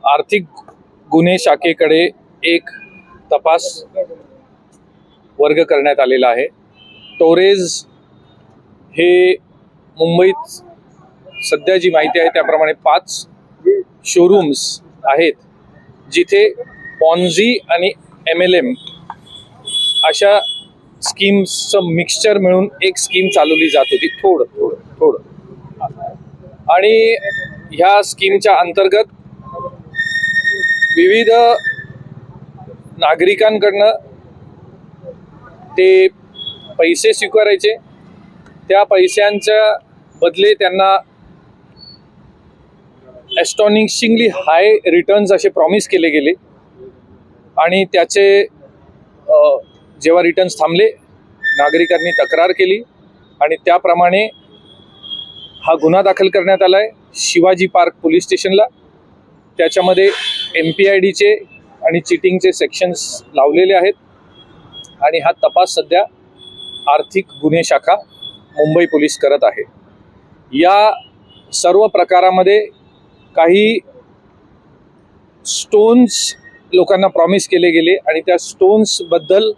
आर्थिक गुन्हे शाखेकडे एक तपास वर्ग करण्यात आलेला आहे। टोरेज हे मुंबईत सध्या जी माहिती आहे त्याप्रमाणे 5 शोरूम्स आहेत जिथे पॉन्झी आणि MLM अशा स्कीम्सचं मिक्सचर मिळून एक स्कीम चालवली जात होती। थोडं आणि ह्या स्कीमच्या अंतर्गत विविध नागरिकांकडनं ते पैसे स्वीकारायचे, त्या पैशांच्या बदले त्यांना ॲस्टॉनिशिंगली हाय रिटर्न्स असे प्रॉमिस केले गेले आणि त्याचे जेव्हा रिटर्न्स थांबले नागरिकांनी तक्रार केली आणि त्याप्रमाणे हा गुन्हा दाखल करण्यात आला आहे शिवाजी पार्क पोलीस स्टेशनला। त्याच्यामध्ये MPIDचे आणि चिटिंगचे सेक्शन्स लावलेले आहेत आणि हा तपास सध्या आर्थिक गुन्हे शाखा मुंबई पोलीस करत आहे। या सर्व प्रकारामध्ये काही स्टोन्स लोकांना प्रॉमिस केले गेले आणि त्या स्टोन्सबद्दल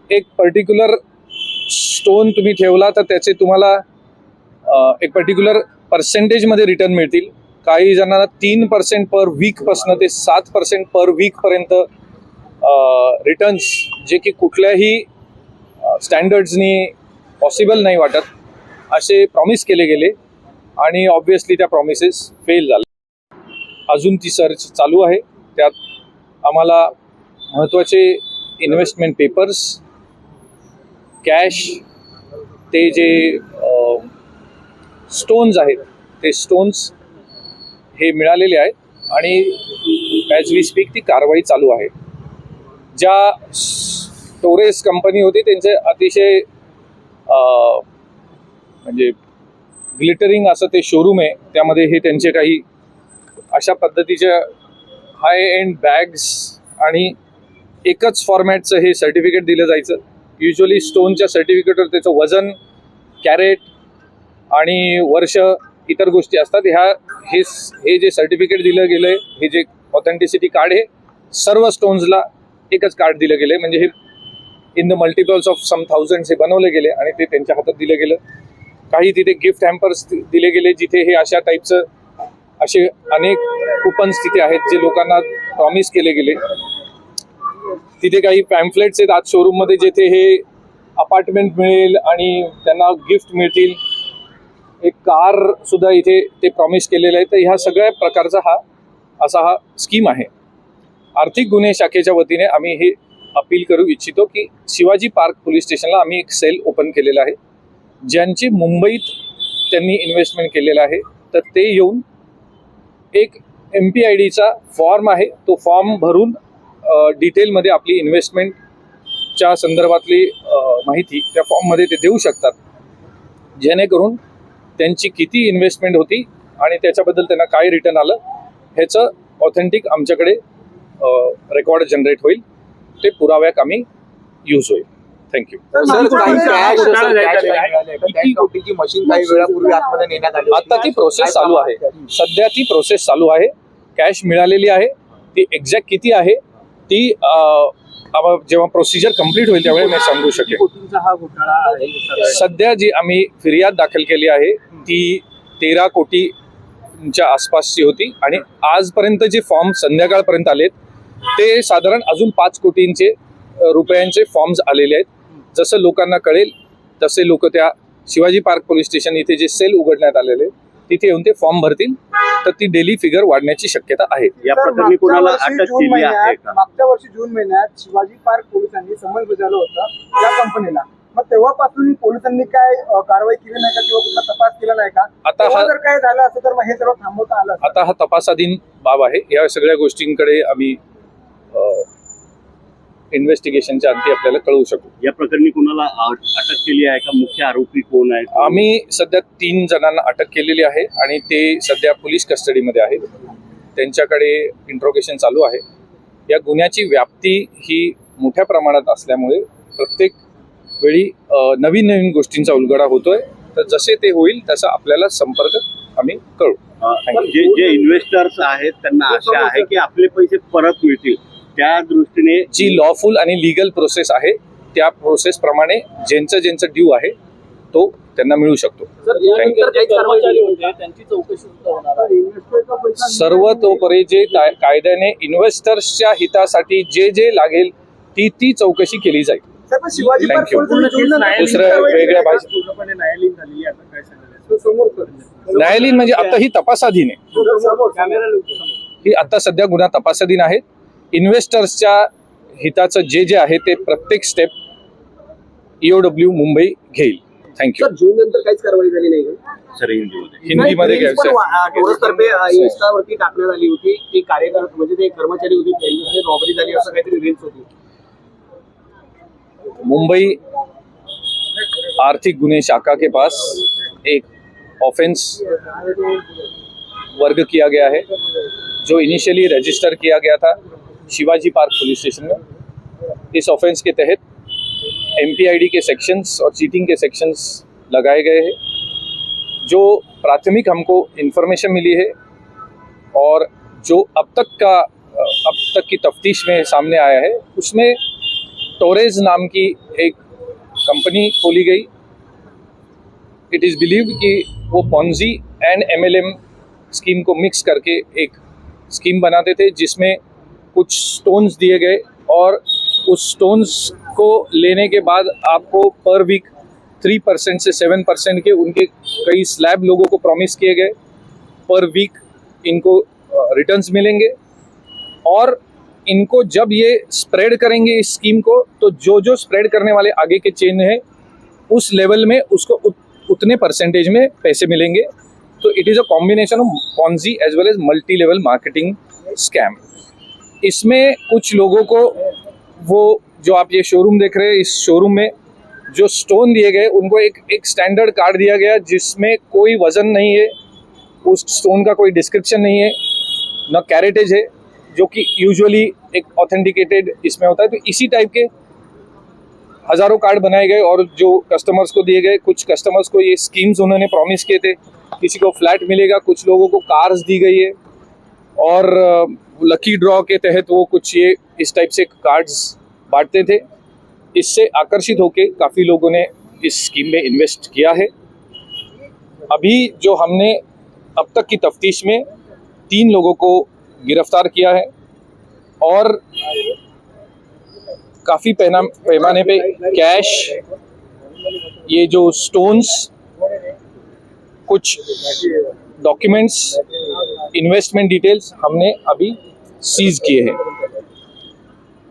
एक पर्टिक्युलर स्टोन तुम्ही ठेवला तर त्याचे तुम्हाला एक पर्टिक्युलर पर्सेंटेजमध्ये रिटर्न मिळतील। काही जणांना 3% पर वीकपासनं ते 7% पर वीकपर्यंत रिटर्न्स, जे की कुठल्याही स्टँडर्ड्सनी पॉसिबल नाही वाटत, असे प्रॉमिस केले गेले आणि ऑब्व्हियसली त्या प्रॉमिसेस फेल झाल्या। अजून ती सर्च चालू आहे। त्यात आम्हाला महत्त्वाचे इन्व्हेस्टमेंट पेपर्स, कॅश, ते जे स्टोन्स आहेत ते स्टोन्स हे मिळालेले आहेत आणि ॲज वी स्पीक ती कारवाई चालू आहे। ज्या टोरेज कंपनी होती त्यांचे अतिशय म्हणजे ग्लिटरिंग असं ते शोरूम आहे, त्यामध्ये हे त्यांचे काही अशा पद्धतीच्या हाय एंड बॅग्स आणि एकच फॉर्मॅटचं हे सर्टिफिकेट दिलं जायचं। युजली स्टोनच्या सर्टिफिकेटवर त्याचं वजन, कॅरेट आणि वर्ष इतर गोष्टी असतात। हे जे सर्टिफिकेट दिलं गेलं आहे, हे जे ऑथेंटिसिटी कार्ड आहे, सर्व स्टोन्सला एकच कार्ड दिलं गेलं आहे। म्हणजे हे in the multiples of some thousands हे बनवले गेले आणि ते त्यांच्या हातात दिलं गेलं। काही तिथे गिफ्ट हॅम्पर्स दिले गेले जिथे हे अशा टाईपचं असे अनेक कुपन्स तिथे आहेत जे लोकांना प्रॉमिस केले गेले। तिथे काही पॅम्फलेट्स आहेत आज शोरूममध्ये जिथे हे अपार्टमेंट मिळेल आणि त्यांना गिफ्ट मिळतील, एक कार सुद्धा इथे ते प्रॉमिस केलेलं आहे। तर ह्या सगळ्या प्रकारचा हा स्कीम आहे। आर्थिक गुन्हे शाखेच्या वतीने आम्ही हे अपील करू इच्छितो की शिवाजी पार्क पोलीस स्टेशनला आम्ही एक सेल ओपन केलेलं आहे। ज्यांची मुंबईत त्यांनी इन्व्हेस्टमेंट केलेलं आहे तर ते येऊन एक MPIDचा फॉर्म आहे तो फॉर्म भरून डिटेलमध्ये आपली इन्व्हेस्टमेंटच्या संदर्भातली माहिती त्या फॉर्ममध्ये ते देऊ शकतात, जेणेकरून त्यांची किती इन्व्हेस्टमेंट होती आणि त्याच्याबद्दल त्यांना काय रिटर्न आलं ह्याचं ऑथेंटिक आमच्याकडे रेकॉर्ड जनरेट होईल, ते पुराव्याक आम्ही यूज होईल। थँक्यू। आता ती प्रोसेस चालू आहे, सध्या ती प्रोसेस चालू आहे। कॅश मिळालेली आहे, ती एक्झॅक्ट किती आहे ती जेव्हा प्रोसिजर कंप्लीट होईल त्यावेळी मी सांगू शकेन। सध्या जी आम्ही फिर्याद दाखल केली आहे ती 13 कोटींच्या आसपासची होती आणि आजपर्यंत जे फॉर्म संध्याकाळपर्यंत आलेत ते साधारण अजून 5 कोटींचे रुपयांचे फॉर्म्स आलेले आहेत। जसं लोकांना कळेल तसे लोक त्या शिवाजी पार्क पोलीस स्टेशन इथे जे सेल उघडण्यात आलेले तिथे येऊन ते फॉर्म भरतील, तर ती डेली फिगर वाढण्याची शक्यता आहे। या प्रकरणी कोणाला अटक केली आहे का? मागच्या वर्षी जून महिन्यात शिवाजी पार्क पोलिसांनी समन्स बजावलं होतं या कंपनीला, मग तेव्हापासून पोलिसांनी काय कारवाई केली नाही का किंवा कुठला तपास केला नाही का? आता जर काय झालं असं तर मग हे सर्व थांबवता आलं? आता हा तपासाधीन बाब आहे। या सगळ्या गोष्टींकडे आम्ही इन्व्हेस्टिगेशनच्या अंती आपल्याला कळवू शकू। या प्रकरणी कोणाला अटक केली आहे का? मुख्य आरोपी कोण आहे? आम्ही सध्या 3 जणांना अटक केलेली आहे आणि ते सध्या पोलीस कस्टडीमध्ये आहेत, त्यांच्याकडे इंट्रोगेशन चालू आहे। या गुन्ह्याची व्याप्ती ही मोठ्या प्रमाणात असल्यामुळे प्रत्येक वेळी नवीन नवीन गोष्टींचा उलगडा होतोय, तर जसे ते होईल तसा आपल्याला संपर्क आम्ही कळू. जे जे इन्व्हेस्टर्स आहेत त्यांना आशा आहे की आपले पैसे परत मिळतील, त्या दृष्टीने जी लॉफुल आणि लिगल प्रोसेस आहे त्या प्रोसेस प्रमाणे ज्यांचं ज्यांचं ड्यू आहे तो त्यांना मिळू शकतो. सर्व तोपरे जे कायद्याने इन्व्हेस्टर्सच्या हितासाठी जे जे लागेल ती चौकशी केली जाईल. सर, पण शिवाजी पार्क Thank you. पोलिसांनी दुसरं वेगळ्या भाषेत पूर्णपणे न्यायालयीन झालेली आहे, आता काय सांगायचं समोर न्यायालयीन म्हणजे आता ही तपासाधीन आहे. ही आता सध्या गुन्हा तपासाधीन आहेत. इन्व्हेस्टर्सच्या हिताचं जे जे आहे ते प्रत्येक स्टेप EOW मुंबई घेईल. थँक्यू. सर, जून नंतर काहीच कारवाई झाली नाही का? सर हिंदीमध्ये हिंदीमध्ये घ्यायचं टोरसतर्फे इंस्टावरती टाकण्यात आली होती की कार्यकर्ते म्हणजे ते कर्मचारी होते त्यांच्याकडे रॉबरी झाली असं काहीतरी रील्स होती. मुंबई आर्थिक गुने शाखा के पास एक ऑफेंस वर्ग किया गया है जो इनिशियली रजिस्टर किया गया था शिवाजी पार्क पुलिस स्टेशन में. इस ऑफेंस के तहत MPID के सेक्शंस और चीटिंग के सेक्शंस लगाए गए हैं. जो प्राथमिक हमको इन्फॉर्मेशन मिली है और जो अब तक की तफ्तीश में सामने आया है उसमें टोरेज नाम की एक कंपनी खोली गई. इट इज़ बिलीव्ड कि वो पॉन्जी एंड MLM स्कीम को मिक्स करके एक स्कीम बनाते थे जिसमें कुछ स्टोन्स दिए गए और उस स्टोन्स को लेने के बाद आपको पर वीक 3% से 7% के उनके कई स्लैब लोगों को प्रॉमिस किए गए. पर वीक इनको रिटर्न्स मिलेंगे और इनको जब ये स्प्रेड करेंगे इस स्कीम को तो जो स्प्रेड करने वाले आगे के चेन है उस लेवल में उसको उतने परसेंटेज में पैसे मिलेंगे. तो it is a combination of Ponzi as well as multi level marketing scam. इसमें कुछ लोगों को वो जो आप ये शोरूम देख रहे हैं इस शोरूम में जो स्टोन दिए गए उनको एक स्टैंडर्ड कार्ड दिया गया जिसमें कोई वज़न नहीं है, उस स्टोन का कोई डिस्क्रिप्शन नहीं है, न कैरेटेज है जो कि यूजुअली एक ऑथेंटिकेटेड इसमें होता है. तो इसी टाइप के हज़ारों कार्ड बनाए गए और जो कस्टमर्स को दिए गए. कुछ कस्टमर्स को ये स्कीम्स उन्होंने प्रॉमिस किए थे, किसी को फ्लैट मिलेगा, कुछ लोगों को कार्स दी गई है और लकी ड्रॉ के तहत वो कुछ ये इस टाइप से कार्ड्स बांटते थे. इससे आकर्षित होके काफ़ी लोगों ने इस स्कीम में इन्वेस्ट किया है. अभी जो हमने अब तक की तफ्तीश में 3 लोगों को गिरफ्तार किया है और काफ़ी पैमाने पे कैश, ये जो स्टोन्स, कुछ डॉक्यूमेंट्स, इन्वेस्टमेंट डिटेल्स हमने अभी सीज किए हैं.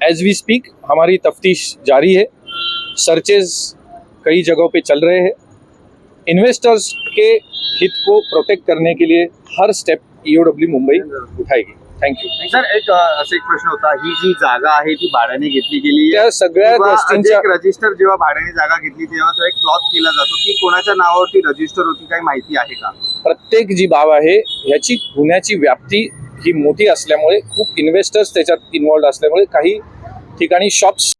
एज वी स्पीक हमारी तफ्तीश जारी है. सर्चेज कई जगहों पे चल रहे हैं. इन्वेस्टर्स के हित को प्रोटेक्ट करने के लिए हर स्टेप EOW मुंबई उठाएगी. थँक्यू. सर, एक प्रश्न होता, ही जी जागा आहे ती भाड्याने घेतली गेली त्या सगळ्या गोष्टींच्या रजिस्टर जेव्हा भाड्याने जागा घेतली तेव्हा तो एक क्लॉथ केला जातो की कोणाच्या नावावरती रजिस्टर होती, काही माहिती आहे का? प्रत्येक जी बाब आहे ह्याची गुन्ह्याची व्याप्ती ही मोठी असल्यामुळे खूप इन्व्हेस्टर्स त्याच्यात इन्व्हॉल्ड असल्यामुळे काही ठिकाणी शॉप्स